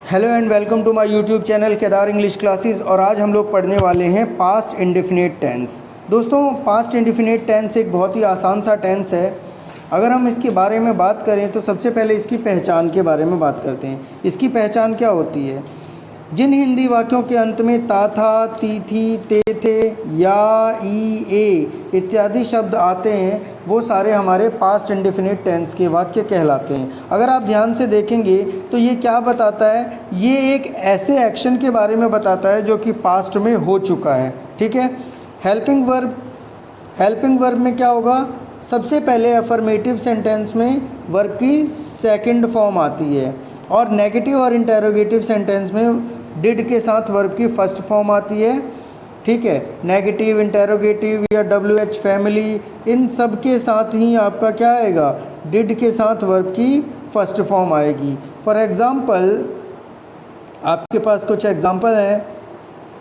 Hello and welcome to my YouTube channel Kedar English classes. और आज हम लोग पढ़ने वाले हैं पास्ट इंडेफिनिट टेंस। दोस्तों, पास्ट इंडेफिनिट टेंस एक बहुत ही आसान सा टेंस है। अगर हम इसके बारे में बात करें तो सबसे पहले इसकी पहचान के बारे में बात करते हैं। इसकी पहचान क्या होती है? जिन हिंदी वाक्यों के अंत में ता था, ती थी, ते थे, या, ई, ए इत्यादि शब्द आते हैं वो सारे हमारे पास्ट इंडेफिनिट टेंस के वाक्य कहलाते हैं। अगर आप ध्यान से देखेंगे तो ये क्या बताता है? ये एक ऐसे एक्शन के बारे में बताता है जो कि पास्ट में हो चुका है। ठीक है। हेल्पिंग वर्ब में क्या होगा? सबसे पहले अफर्मेटिव सेंटेंस में वर्ब की सेकंड फॉर्म आती है और नेगेटिव और इंटेरोगेटिव सेंटेंस में डिड के साथ वर्ब की फर्स्ट फॉर्म आती है। ठीक है। नेगेटिव, इंटेरोगेटिव या WH फैमिली, इन सब के साथ ही आपका क्या आएगा? डिड के साथ वर्ब की फर्स्ट फॉर्म आएगी। फॉर एग्ज़ाम्पल, आपके पास कुछ एग्ज़ाम्पल हैं,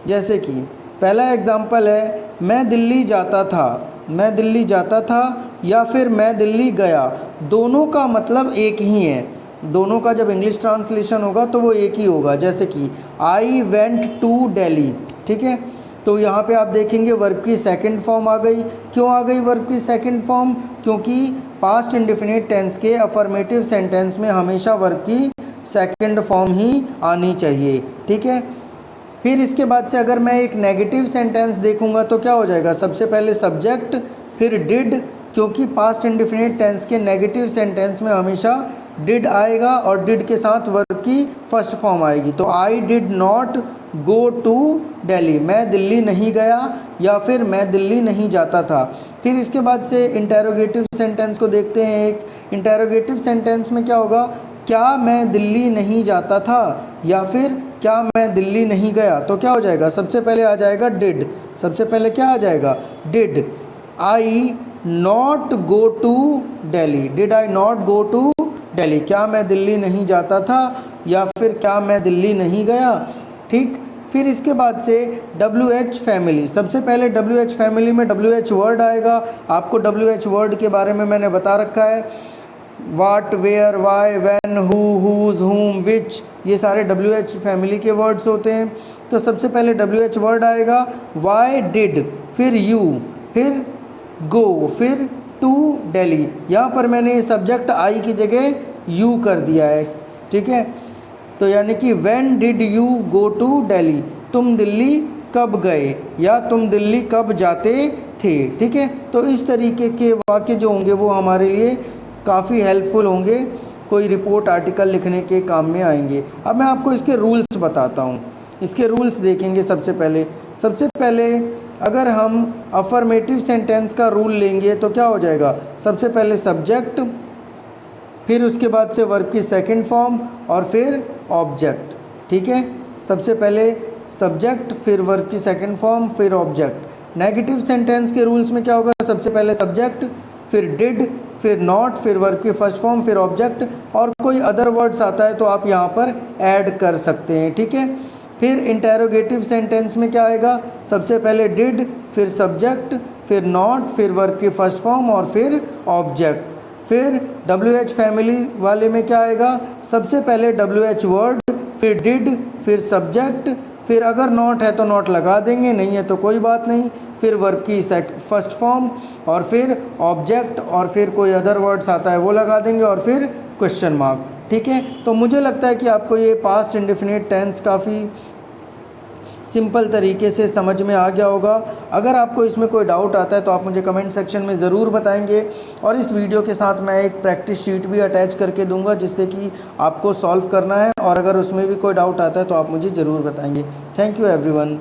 जैसे कि पहला एग्ज़ाम्पल है मैं दिल्ली जाता था। मैं दिल्ली जाता था या फिर मैं दिल्ली गया, दोनों का मतलब एक ही है। दोनों का जब इंग्लिश ट्रांसलेशन होगा तो वो एक ही होगा। जैसे कि आई वेंट टू दिल्ली। ठीक है। तो यहाँ पे आप देखेंगे वर्ब की सेकंड फॉर्म आ गई। क्यों आ गई वर्ब की सेकंड फॉर्म? क्योंकि पास्ट इंडेफिनिट टेंस के अफर्मेटिव सेंटेंस में हमेशा वर्ब की सेकंड फॉर्म ही आनी चाहिए। ठीक है। फिर इसके बाद से अगर मैं एक नेगेटिव सेंटेंस देखूंगा तो क्या हो जाएगा? सबसे पहले सब्जेक्ट, फिर डिड, क्योंकि पास्ट इंडेफिनिट टेंस के नेगेटिव सेंटेंस में हमेशा डिड आएगा और डिड के साथ वर्ब की फर्स्ट फॉर्म आएगी। तो I did not go to Delhi, मैं दिल्ली नहीं गया या फिर मैं दिल्ली नहीं जाता था। फिर इसके बाद से इंटेरोगेटिव सेंटेंस को देखते हैं। एक इंटेरोगेटिव सेंटेंस में क्या होगा? क्या मैं दिल्ली नहीं जाता था या फिर क्या मैं दिल्ली नहीं गया? तो क्या हो जाएगा? सबसे पहले आ जाएगा डिड। सबसे पहले क्या आ जाएगा? Did I not go to Delhi. Did I not go to Delhi, क्या मैं दिल्ली नहीं जाता था या फिर क्या मैं दिल्ली नहीं गया। ठीक। फिर इसके बाद से WH फैमिली। सबसे पहले WH फैमिली में WH वर्ड आएगा। आपको WH वर्ड के बारे में मैंने बता रखा है। What, where, why, when, who, whose, whom, which, ये सारे WH फैमिली के वर्ड्स होते हैं। तो सबसे पहले WH वर्ड आएगा। वाई डिड, फिर यू, फिर गो, फिर टू दिल्ली। यहाँ पर मैंने सब्जेक्ट आई की जगह यू कर दिया है। ठीक है। तो यानी कि when did you go to Delhi, तुम दिल्ली कब गए या तुम दिल्ली कब जाते थे। ठीक है। तो इस तरीके के वाक्य जो होंगे वो हमारे लिए काफ़ी हेल्पफुल होंगे, कोई रिपोर्ट आर्टिकल लिखने के काम में आएंगे। अब मैं आपको इसके रूल्स बताता हूँ। इसके रूल्स देखेंगे। सबसे पहले अगर हम अफर्मेटिव सेंटेंस का रूल लेंगे तो क्या हो जाएगा? सबसे पहले सब्जेक्ट, फिर उसके बाद से वर्ब की सेकंड फॉर्म और फिर ऑब्जेक्ट। ठीक है। सबसे पहले सब्जेक्ट, फिर वर्ब की सेकंड फॉर्म, फिर ऑब्जेक्ट। नेगेटिव सेंटेंस के रूल्स में क्या होगा? सबसे पहले सब्जेक्ट, फिर डिड, फिर नॉट, फिर वर्ब की फर्स्ट फॉर्म, फिर ऑब्जेक्ट, और कोई अदर वर्ड्स आता है तो आप यहाँ पर ऐड कर सकते हैं। ठीक है। फिर इंटेरोगेटिव सेंटेंस में क्या आएगा? सबसे पहले डिड, फिर सब्जेक्ट, फिर नॉट, फिर वर्ब की फर्स्ट फॉर्म और फिर ऑब्जेक्ट। फिर WH फैमिली वाले में क्या आएगा? सबसे पहले WH वर्ड, फिर डिड, फिर सब्जेक्ट, फिर अगर नॉट है तो नॉट लगा देंगे, नहीं है तो कोई बात नहीं, फिर वर्ब की फर्स्ट फॉर्म और फिर ऑब्जेक्ट, और फिर कोई अदर वर्ड्स आता है वो लगा देंगे और फिर क्वेश्चन मार्क। ठीक है। तो मुझे लगता है कि आपको ये पास्ट इंडेफिनिट टेंस काफ़ी सिंपल तरीके से समझ में आ गया होगा। अगर आपको इसमें कोई डाउट आता है तो आप मुझे कमेंट सेक्शन में ज़रूर बताएंगे, और इस वीडियो के साथ मैं एक प्रैक्टिस शीट भी अटैच करके दूंगा जिससे कि आपको सॉल्व करना है, और अगर उसमें भी कोई डाउट आता है तो आप मुझे ज़रूर बताएंगे। Thank you everyone.